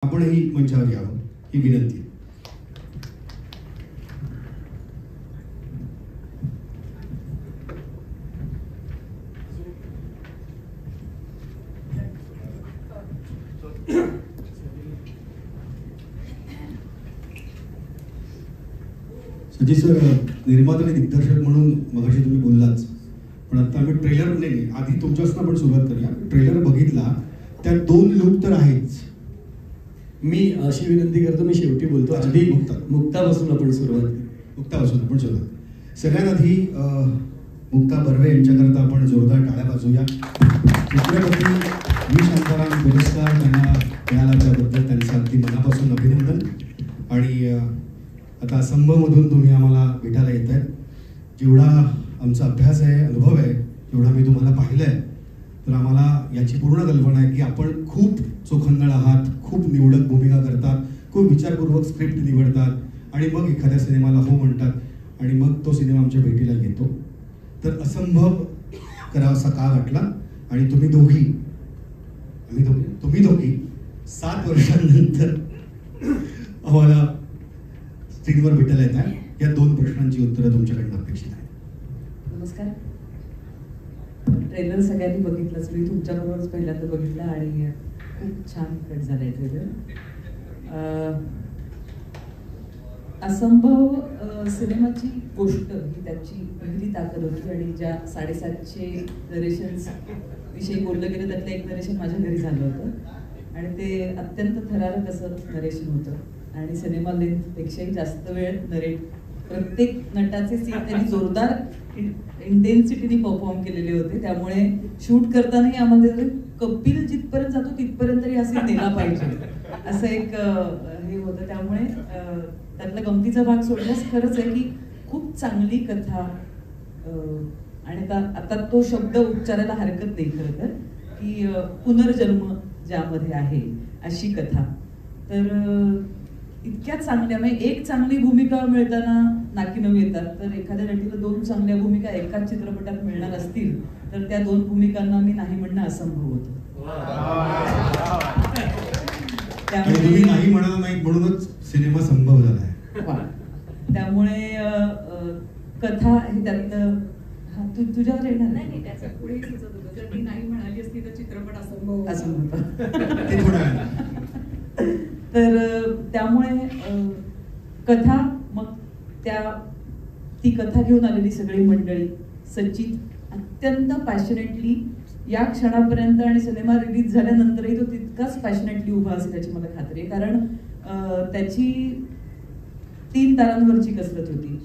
आपणही मंचावर यावं ही विनंती आहे. सजी सर, निर्माता आणि दिग्दर्शक म्हणून मगाशी तुम्ही बोललाच, पण आता आम्ही ट्रेलर नाही, आधी तुमच्यापासून आपण सुरुवात करूया. ट्रेलर बघितला, त्यात 2 लूक तर आहेच. मी अशी विनंती करतो, मी शेवटी बोलतो. आधी मुक्तापासून आपण सुरुवात करू. मुक्तापासून आपण सुरुवात. सगळ्यात आधी मुक्ता बर्वे यांच्याकरता आपण जोरदार टाळ्या वाजवूया. चित्रपती व्ही शांताराम पुरस्कार त्यांना मिळाला, त्याबद्दल त्यांचं अगदी मनापासून अभिनंदन. आणि आता असंभमधून तुम्ही आम्हाला भेटायला येत आहेत. जेवढा आमचा अभ्यास आहे, अनुभव आहे, जेवढा मी तुम्हाला पाहिलं आहे, तर आम्हाला याची पूर्ण कल्पना आहे की आपण खूप चोखंदळ आहात, खूप निवडक भूमिका करतात, खूप विचारपूर्वक स्क्रिप्ट निवडतात आणि मग एखाद्या सिनेमाला हो म्हणतात आणि मग तो सिनेमा आमच्या भेटीला येतो. तर असंभव करावासा का वाटला आणि तुम्ही दोघी 7 वर्षांनंतर आम्हाला स्क्रीनवर भेटायला येत आहे. या 2 प्रश्नांची उत्तरं तुमच्याकडनं अपेक्षित आहे. नमस्कार. ट्रेलर सगळ्यांनी बघितलंच, मी तुमच्याबरोबरच पहिल्यांदा बघितला आणि खूप छान कट झाला आहे ट्रेलर. असंभव सिनेमाची गोष्ट ही त्याची पहिली ताकद होती आणि ज्या 750 नरेशन्स विषयी बोललं गेलं त्यातलं एक नरेशन माझ्या घरी झालं होतं आणि ते अत्यंत थरारक असं नरेशन होतं आणि सिनेमा लेंथपेक्षाही जास्त वेळ नरेट, प्रत्येक नटाचे सीन त्यांनी जोरदार इंटेन्सिटीने परफॉर्म केलेले होते. त्यामुळे शूट करतानाही आम्हाला कपिल जिथपर्यंत जातो तिथपर्यंत तरी असे नेला पाहिजे असं एक हे होतं. त्यामुळे त्यातला गमतीचा भाग सोडल्यास खरंच आहे की खूप चांगली कथा आणि आता तो शब्द उच्चारायला हरकत नाही खरं तर, की पुनर्जन्म ज्यामध्ये आहे अशी कथा. तर इतक्या चांगल्या, म्हणजे एक चांगली भूमिका मिळताना नाकीनऊ येतात, तर एखाद्या नटीला 2 चांगल्या भूमिका एकाच चित्रपटात मिळणार असतील तर त्या 2 भूमिकांना मी नाही म्हणणं असंभव होतं. तुम्ही नाही म्हणाला नाही म्हणूनच सिनेमा संभव झाला आहे. त्यामुळे कथा हे त्यातलं तुझ्यावर येणार नाही, त्याच्या पुढे सुचत होतं, जर मी नाही म्हणाली असती तर चित्रपट असंभव तर त्यामुळे कथा, मग ती कथा घेऊन आलेली सगळी मंडळी, सचिन अत्यंत पॅशनेटली या क्षणापर्यंत आणि सिनेमा रिलीज झाल्यानंतरही तो तितकाच पॅशनेटली उभा असेल याची मला खात्री आहे. कारण त्याची 3 तारांवरची कसरत होती.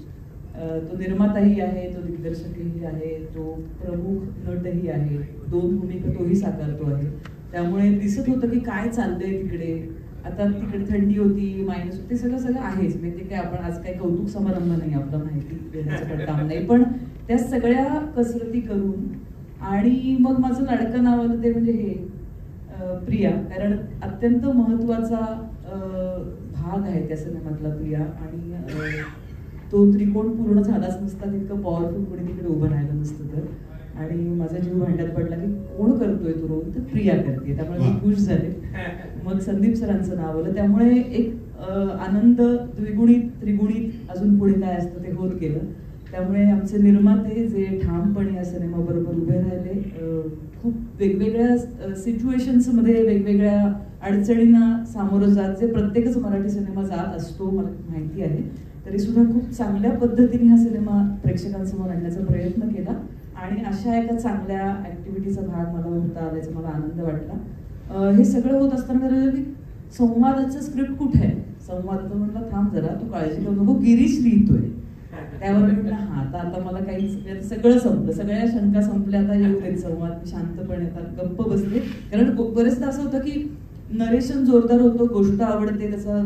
तो निर्माताही आहे, तो दिग्दर्शकही आहे, तो प्रमुख नटही आहे, 2 भूमिका तोही साकारतो आहे. त्यामुळे दिसत होतं की काय चाललंय तिकडे. आता तिकडे थंडी होती, मायनस होती, सगळं आहेच. म्हणजे ते काय आपण आज काही कौतुक समारंभ नाही, आपला माहिती देण्याचं पण काम नाही, पण त्या सगळ्या कसरती करून आणि मग माझं लाडकं नाव आलं ते म्हणजे हे प्रिया. कारण अत्यंत महत्वाचा भाग आहे त्या सिनेमातला प्रिया आणि तो त्रिकोण पूर्ण झालाच नसता, तितकं पॉवरफुल कोणी तिकडे उभं राहिलं नसतं तर. आणि माझा जीव भांड्यात पडला की कोण करतोय तो रोल, तर प्रिया करते. त्यामुळे मी खुश झाले. मग संदीप सरांचं नाव आलं, त्यामुळे एक आनंद द्विगुणित त्रिगुणित अजून पुढे काय असतं ते होत गेलं. त्यामुळे आमचे निर्माते जे ठामपणे या सिनेमाबरोबर उभे राहिले, खूप वेगवेगळ्या सिच्युएशन्समध्ये वेगवेगळ्या अडचणींना सामोरं जात, जे प्रत्येकच मराठी सिनेमा जात असतो मला माहिती आहे, तरी सुद्धा खूप चांगल्या पद्धतीने हा सिनेमा प्रेक्षकांसमोर आणण्याचा प्रयत्न केला आणि अशा एका चांगल्या ऍक्टिव्हिटीचा भाग मला होता आल्याचा मला आनंद वाटला. हे सगळं होत असताना की संवादाचं स्क्रिप्ट कुठे आहे, संवादाचं म्हटलं थांब जरा, तू काळजी करू नको, गिरीश लिहितोय. त्यावर म्हटलं हा आता मला काही सगळं संपलं, सगळ्या शंका संपल्या, आता येऊ देत संवाद. मी शांतपणे आता गप्प बसले. कारण बरेचदा असं होतं की नरेशन जोरदार होतं, गोष्ट आवडते, त्याचा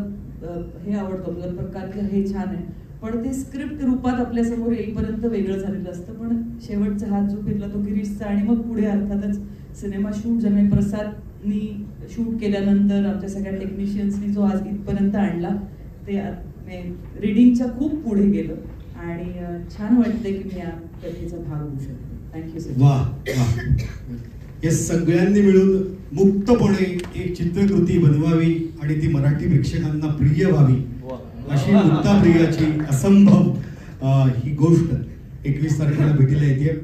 हे आवडतं आपल्याला प्रकार की हे छान आहे, पण ते स्क्रिप्ट रूपात आपल्या समोर येईपर्यंत वेगळं झालेलं असतं. पण शेवटचा हात जो फिरला तो गिरीशचा आणि मग पुढे अर्थातच सिनेमा शूट जन्मे प्रसादनी शूट केल्यानंतर आमच्या सगळ्या टेक्निशियन्सनी जो आज इथपर्यंत आणला, ते रिडिंगच्या खूप पुढे गेलं आणि छान वाटतंय की मी या कथेचा भाग होऊ शकतो. Thank you sir. वाह. या सगळ्यांनी मिळून मुक्तपणे एक चित्रकृती बनवावी आणि ती मराठी प्रेक्षकांना प्रिय व्हावी अशी मुक्ता प्रियाची असंभव ही गोष्ट 21 तारखेला भेटीला येते.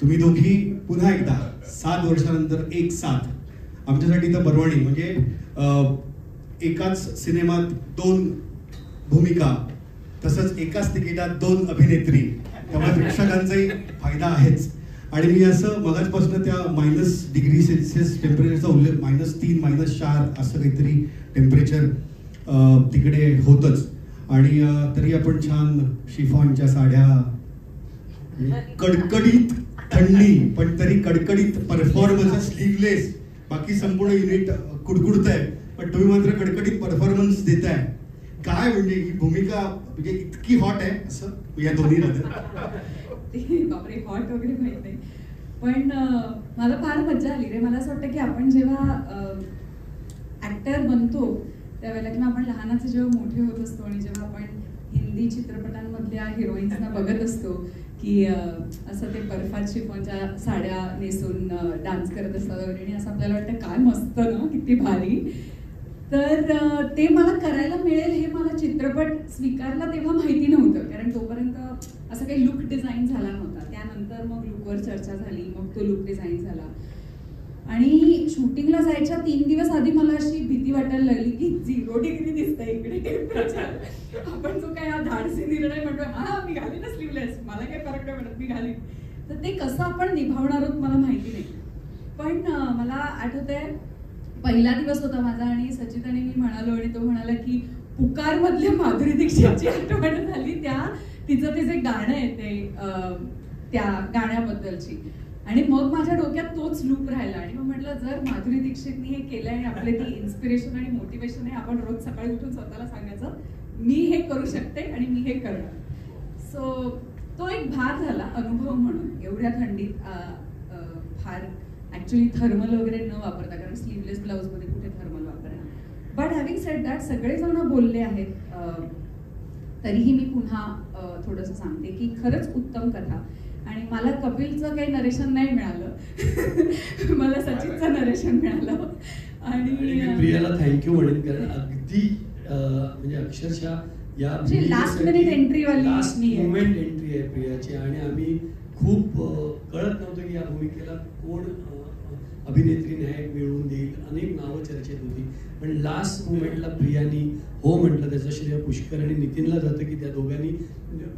तुम्ही दोघी पुन्हा एकदा 7 वर्षानंतर एक साथ आमच्यासाठी तर पर्वणी म्हणजे एकाच सिनेमात 2 भूमिका, तसंच एकाच तिकिटात 2 अभिनेत्री, त्यामुळे प्रेक्षकांचाही फायदा आहेच. आणि मी असं मगाचपासून त्या -°C टेम्परेचरचा उल्लेख -3, -4 असं काहीतरी टेम्परेचर तिकडे होतच. आणि तरी आपण छान शिफॉनच्या साड्या, कडकडीत थंडी पण तरी कडकडीत परफॉर्मन्स, स्लीवलेस, बाकी संपूर्ण युनिट कुडकुडतंय पण तुम्ही मात्र कडकडीत परफॉर्मन्स देताय. काय म्हणजे ही भूमिका म्हणजे इतकी हॉट आहे असं या दोन्ही बापरे, हॉट वगैरे माहित नाही, पण मला फार मजा आली रे. मला असं वाटतं की आपण जेव्हा ऍक्टर बनतो त्यावेळेला किंवा आपण लहानाचे जेव्हा मोठे होत असतो आणि जेव्हा आपण हिंदी चित्रपटांमधल्या हिरोईन्सना बघत असतो की असं ते बर्फात शिफॉनच्या साड्या नेसून डान्स करत असतात वगैरे, आणि असं आपल्याला वाटतं काय मस्त ना, किती भारी. तर ते मला करायला मिळेल हे मला चित्रपट स्वीकारला तेव्हा माहिती नव्हतं, कारण तोपर्यंत असं काही लुक डिझाईन झाला नव्हता. त्यानंतर मग लुकवर चर्चा झाली, मग तो लुक डिझाईन झाला. आणि शूटिंगला जायच्या 3 दिवस आधी मला अशी भीती वाटायला लागली की 0 डिग्री दिसतंय इकडे टेम्परेचर. आपण जो काय हा धाडसी निर्णय म्हणतोय, हा मी घालीन ना स्लीवलेस, मला काही फरक नाही पडत, मी घालीन, तर ते कसं आपण निभावणार आहोत मला माहिती नाही. पण मला आठवतंय पहिला दिवस होता माझा आणि सचित आणि मी म्हणालो आणि तो म्हणाला की पुकार मधल्या माधुरी दीक्षितची आठवण झाली, तिचं ते जे गाणं आहे ते त्या गाण्याबद्दलची. आणि मग माझ्या डोक्यात तोच लूप राहिला आणि मग म्हटलं जर माधुरी दीक्षितनी हे केलंय आणि आपले ती इन्स्पिरेशन आणि मोटिवेशन आहे, आपण रोज सकाळी उठून स्वतःला सांगायचं मी हे करू शकते आणि मी हे करणार. सो तो एक भाग झाला अनुभव म्हणून एवढ्या थंडीत फार ऍक्च्युली थर्मल वगैरे न वापरता, कारण स्लीवलेस ब्लाउज मध्ये कुठे थर्मल वापरणार. बट हॅव्हिंग सेड दॅट सगळेजण बोलले आहेत, तरीही मी पुन्हा थोडंसं सांगते की खरंच उत्तम कथा. आणि मला कपिलचं काही नरेशन नाही मिळालं मला सचिनचं नरेशन मिळालं. आणि प्रियाला थँक्यू म्हणेन, कारण अगदी म्हणजे अक्षरशः या लास्ट मिनिट एंट्री वाली लास्ट मोमेंट एंट्री आहे प्रियाची. आणि आम्ही खूप कळत नव्हतं की या भूमिकेला कोण अभिनेत्री न्याय मिळवून देईल. अनेक नावं चर्चेत होती, पण लास्ट मोमेंटला प्रियानी हो म्हटलं. त्याचं श्रेय पुष्कर आणि नितीनला जातं की त्या दोघांनी,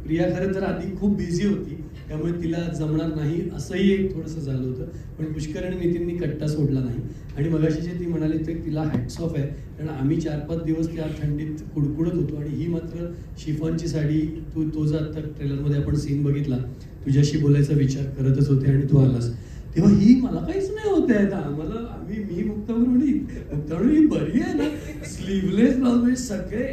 प्रिया खरं तर आधी खूप बिझी होती त्यामुळे तिला जमणार नाही असंही एक थोडंसं झालं होतं, पण पुष्कर आणि नितीननी कट्टा सोडला नाही. आणि मगाशी जे ती म्हणाली ते तिला हॅट्स ऑफ आहे, कारण आम्ही 4-5 दिवस त्या थंडीत कुडकुडत होतो. आणि ही मात्र शिफॉनची साडी, तो जो आता ट्रेलरमध्ये आपण सीन बघितला, तुझ्याशी बोलायचा विचार करतच होते आणि तू आलास तेव्हा ही मला काहीच नाही होत आहे ना. मी मुक्तावणी ही बरी आहे ना, स्लीवलेस ब्लाउज, सगळे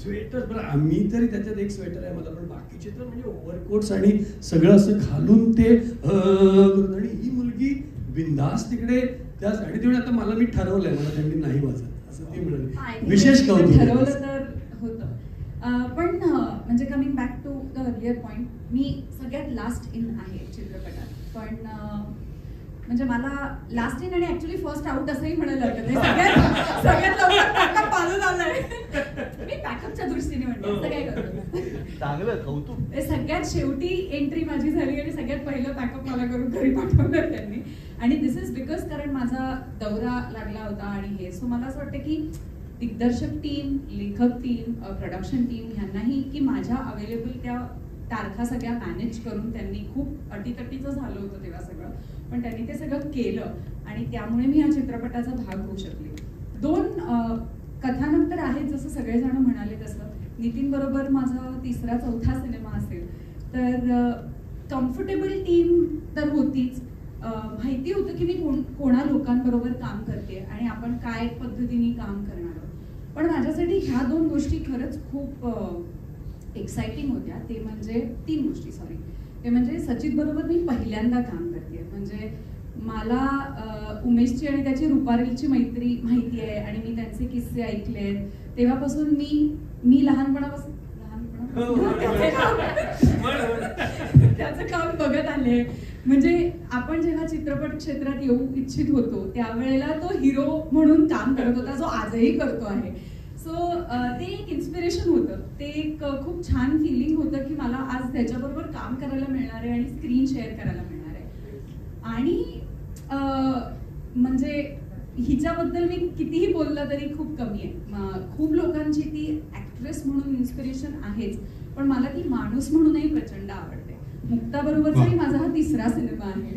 स्वेटर, बरं आम्ही तरी त्याच्यात एक स्वेटर आहे मला, पण बाकीचे तर म्हणजे ओव्हरकोट्स आणि सगळं असं घालून ते. आणि ही मुलगी बिंदास तिकडे त्या साडीत. आता मी ठरवलंय मला थंडी नाही वाजत असं ती म्हणाली. विशेष कौतुक ठरवलं तर होतं. पण म्हणजे coming back to the earlier point, मी सगळ्यात लास्ट इन आहे चित्रपटात, पण म्हणजे मला लास्ट इन आणि ऍक्च्युली फर्स्ट आउट असंही म्हणायला लागतं. सगळ्यात लवकर पॅकअप चालू झालंय. मी पॅकअपच्या दृष्टीने म्हणते, असं काय करतो चांगलं कौतुक. सगळ्यात शेवटी एंट्री माझी झाली आणि सगळ्यात पहिलं पॅकअप मला करून घरी पाठवलं त्यांनी. आणि दिस इज बिकॉज कारण माझा दौरा लागला होता आणि हे. सो मला असं वाटतं की दिग्दर्शक टीम, लेखक टीम, प्रोडक्शन टीम ह्यांनाही की माझ्या अवेलेबल त्या तारखा सगळ्या मॅनेज करून त्यांनी खूप अटीतटीचं झालं होतं तेव्हा सगळं, पण त्यांनी ते सगळं केलं आणि त्यामुळे मी या चित्रपटाचा भाग होऊ शकले. 2 कथानक तर आहेत जसं सगळेजण म्हणाले तसं. नितीन बरोबर माझा 3रा-4था सिनेमा असेल, तर कम्फर्टेबल टीम तर होतीच. माहिती होतं की मी कोणा लोकांबरोबर काम करते आणि आपण काय पद्धतीने काम करणार आहोत. पण माझ्यासाठी ह्या 2 गोष्टी खरंच खूप एक्साइटिंग होत्या. ते म्हणजे 3 गोष्टी, ते म्हणजे सचित बरोबर मी पहिल्यांदा काम करते. म्हणजे मला उमेशची आणि त्याची रुपारेलची मैत्री माहिती आहे आणि मी त्यांचे किस्से ऐकलेत. तेव्हापासून मी लहानपणापासून त्याचं काम बघत आले. म्हणजे आपण जेव्हा चित्रपट क्षेत्रात येऊ इच्छित होतो त्यावेळेला तो हिरो म्हणून काम करत होता, जो आजही करतो आहे. सो ते एक इन्स्पिरेशन होतं, ते एक खूप छान फिलिंग होतं की मला आज त्याच्याबरोबर काम करायला मिळणार आहे आणि स्क्रीन शेअर करायला मिळणार आहे. आणि म्हणजे हिच्याबद्दल मी कितीही बोललं तरी खूप कमी आहे. खूप लोकांची ती ऍक्ट्रेस म्हणून इन्स्पिरेशन आहेच, पण मला ती माणूस म्हणूनही प्रचंड आवडते. मुक्ता बरोबरचाही माझा हा 3रा सिनेमा आहे.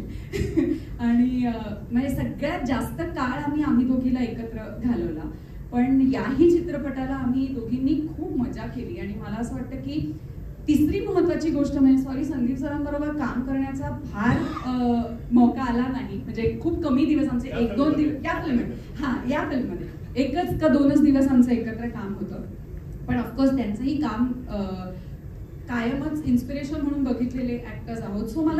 आणि म्हणजे सगळ्यात जास्त काळ आम्ही दोघीला एकत्र घालवला, पण याही चित्रपटाला आम्ही दोघींनी खूप मजा केली. आणि मला असं वाटतं की 3री महत्वाची गोष्ट म्हणजे संदीप सरांबरोबर काम करण्याचा फार मौका आला नाही. म्हणजे खूप कमी दिवस आमचे 1-2 दिवस या फिल्ममध्ये 1च का 2च दिवस आमचं एकत्र काम होतं. पण ऑफकोर्स त्यांचंही काम कायमच इन्स्पिरेशन म्हणून बघितलेले ऍक्टर्स आहोत. सो मला